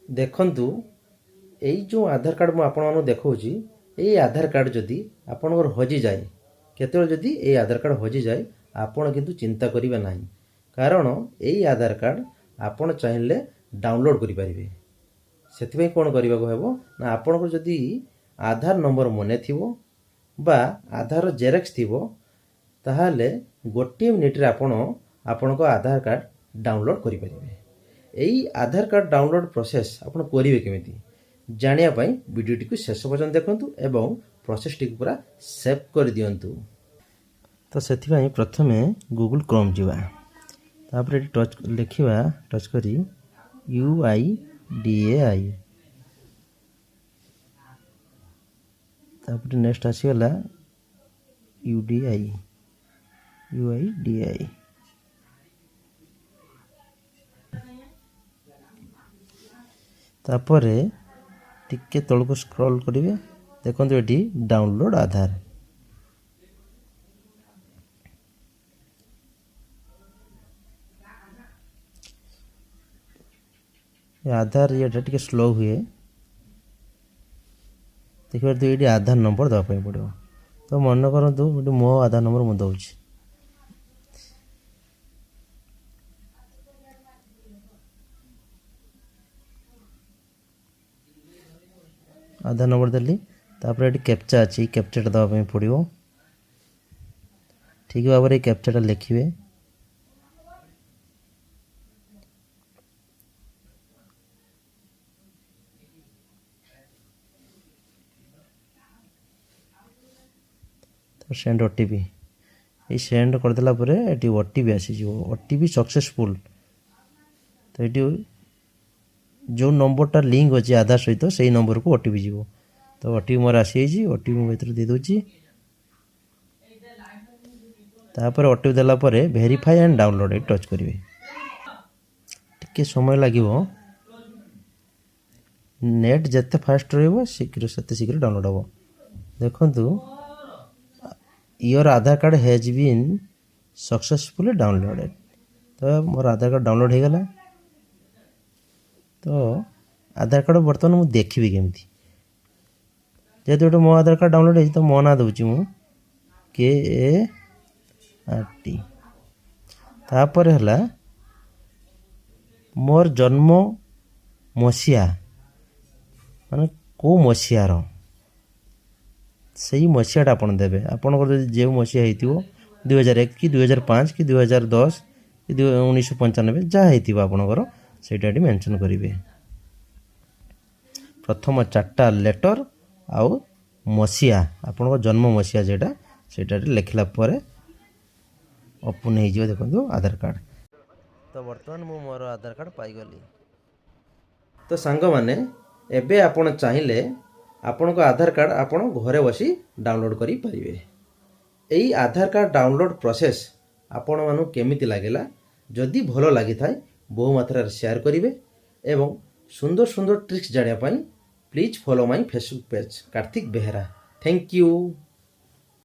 ଦେଖନ୍ତୁ ଏଇ ଯେଉଁ ଆଧାର କାର୍ଡ଼ ମୁଁ ଆପଣମାନଙ୍କୁ ଦେଖାଉଛି, ଏଇ ଆଧାର କାର୍ଡ଼ ଯଦି ଆପଣଙ୍କର ହଜିଯାଏ, କେତେବେଳେ ଯଦି ଏଇ ଆଧାର କାର୍ଡ଼ ହଜିଯାଏ, ଆପଣ କିନ୍ତୁ ଚିନ୍ତା କରିବେ ନାହିଁ। କାରଣ ଏଇ ଆଧାର କାର୍ଡ଼ ଆପଣ ଚାହିଁଲେ ଡାଉନଲୋଡ଼୍ କରିପାରିବେ। ସେଥିପାଇଁ କ'ଣ କରିବାକୁ ହେବ ନା, ଆପଣଙ୍କର ଯଦି ଆଧାର ନମ୍ବର ମନେ ଥିବ ବା ଆଧାର ଜେରକ୍ସ ଥିବ, ତାହେଲେ ଗୋଟିଏ ମିନିଟ୍ରେ ଆପଣ ଆପଣଙ୍କ ଆଧାର କାର୍ଡ଼ ଡାଉନଲୋଡ଼୍ କରିପାରିବେ। ଏଇ ଆଧାର କାର୍ଡ଼ ଡାଉନଲୋଡ଼୍ ପ୍ରୋସେସ୍ ଆପଣ କରିବେ କେମିତି ଜାଣିବା ପାଇଁ ଭିଡ଼ିଓଟିକୁ ଶେଷ ପର୍ଯ୍ୟନ୍ତ ଦେଖନ୍ତୁ ଏବଂ ପ୍ରୋସେସ୍ଟିକୁ ପୁରା ସେଭ୍ କରିଦିଅନ୍ତୁ। ତ ସେଥିପାଇଁ ପ୍ରଥମେ ଗୁଗଲ୍ କ୍ରୋମ୍ ଯିବା, ତାପରେ ଏଠି ଲେଖିବା ଟଚ୍ କରି UIDAI, ତାପରେ ନେକ୍ସଟ ଆସିଗଲା UIDAI। ତାପରେ ଟିକେ ତଳକୁ ସ୍କ୍ରଲ୍ କରିବେ, ଦେଖନ୍ତୁ ଏଠି ଡାଉନଲୋଡ଼ ଆଧାର। ଆଧାର ଇଏଟା ଟିକେ ସ୍ଲୋ ହୁଏ, ଦେଖିପାରୁଥିବେ ଏଇଠି ଆଧାର ନମ୍ବର ଦେବା ପାଇଁ ପଡ଼ିବ। ତ ମନେ କରନ୍ତୁ ଏଠି ମୋ ଆଧାର ନମ୍ବର ମୁଁ ଦେଉଛି। ଆଧାର ନମ୍ବର ଦେଲି, ତାପରେ ଏଠି କ୍ୟାପଚା ଅଛି, କ୍ୟାପଚାଟା ଦେବା ପାଇଁ ପଡ଼ିବ। ଠିକ୍ ଭାବରେ এই କ୍ୟାପଚାଟା ଲେଖିବେ। ସେଣ୍ଡ OTP, এই ସେଣ୍ଡ କରିଦେଲା ପରେ ଏଠି OTP ଆସିଯିବ, OTP ସକ୍ସେସଫୁଲ୍। ତ ଏଠି ଯେଉଁ ନମ୍ବରଟା ଲିଙ୍କ ଅଛି ଆଧାର ସହିତ ସେଇ ନମ୍ବରକୁ OTP ଯିବ। ତ OTP ମୋର ଆସିଯାଇଛି, OTP ମୁଁ ଭିତରେ ଦେଇଦେଉଛି। ତାପରେ OTP ଦେଲା ପରେ ଭେରିଫାଏ ଆଣ୍ଡ ଡାଉନଲୋଡ଼ ଟଚ୍ କରିବେ। ଟିକେ ସମୟ ଲାଗିବ, ନେଟ୍ ଯେତେ ଫାଷ୍ଟ ରହିବ ସେତେ ଶୀଘ୍ର ଡାଉନଲୋଡ଼ ହେବ। ଦେଖନ୍ତୁ your Aadhaar card has been successfully downloaded. ତ ମୋର ଆଧାର କାର୍ଡ଼ ଡାଉନଲୋଡ଼ ହେଇଗଲା। ତ ଆଧାର କାର୍ଡ଼ ବର୍ତ୍ତମାନ ମୁଁ ଦେଖିବି କେମିତି, ଯେହେତୁ ଗୋଟେ ମୋ ଆଧାର କାର୍ଡ଼ ଡାଉନଲୋଡ଼ ହେଇଛି, ତ ମୋ ନାଁ ଦେଉଛି ମୁଁ KART। ତାପରେ ହେଲା ମୋର ଜନ୍ମ ମସିହା, ମାନେ କେଉଁ ମସିହାର ସେଇ ମସିହାଟା ଆପଣ ଦେବେ। ଆପଣଙ୍କର ଯଦି ଯେଉଁ ମସିହା ହେଇଥିବ 2001 କି 2005 କି 2010 କି 1995 ଯାହା ହେଇଥିବ ଆପଣଙ୍କର ସେଇଟା ଏଠି ମେନସନ୍ କରିବେ। ପ୍ରଥମ 4ଟା ଲେଟର ଆଉ ମସିହା, ଆପଣଙ୍କ ଜନ୍ମ ମସିହା ସେଇଟା ଏଠି ଲେଖିଲା ପରେ ଓପନ୍ ହେଇଯିବ। ଦେଖନ୍ତୁ ଆଧାର କାର୍ଡ଼। ତ ବର୍ତ୍ତମାନ ମୁଁ ମୋର ଆଧାର କାର୍ଡ଼ ପାଇଗଲି। ତ ସାଙ୍ଗମାନେ, ଏବେ ଆପଣ ଚାହିଁଲେ ଆପଣଙ୍କ ଆଧାର କାର୍ଡ଼ ଆପଣ ଘରେ ବସି ଡାଉନଲୋଡ଼୍ କରିପାରିବେ। ଏଇ ଆଧାର କାର୍ଡ଼ ଡାଉନଲୋଡ଼୍ ପ୍ରୋସେସ୍ ଆପଣମାନଙ୍କୁ କେମିତି ଲାଗିଲା? ଯଦି ଭଲ ଲାଗିଥାଏ ବହୁ ମାତ୍ରାରେ ସେୟାର କରିବେ ଏବଂ ସୁନ୍ଦର ସୁନ୍ଦର ଟ୍ରିକ୍ସ ଜାଣିବା ପାଇଁ please follow my Facebook page Kartik Behera. Thank you.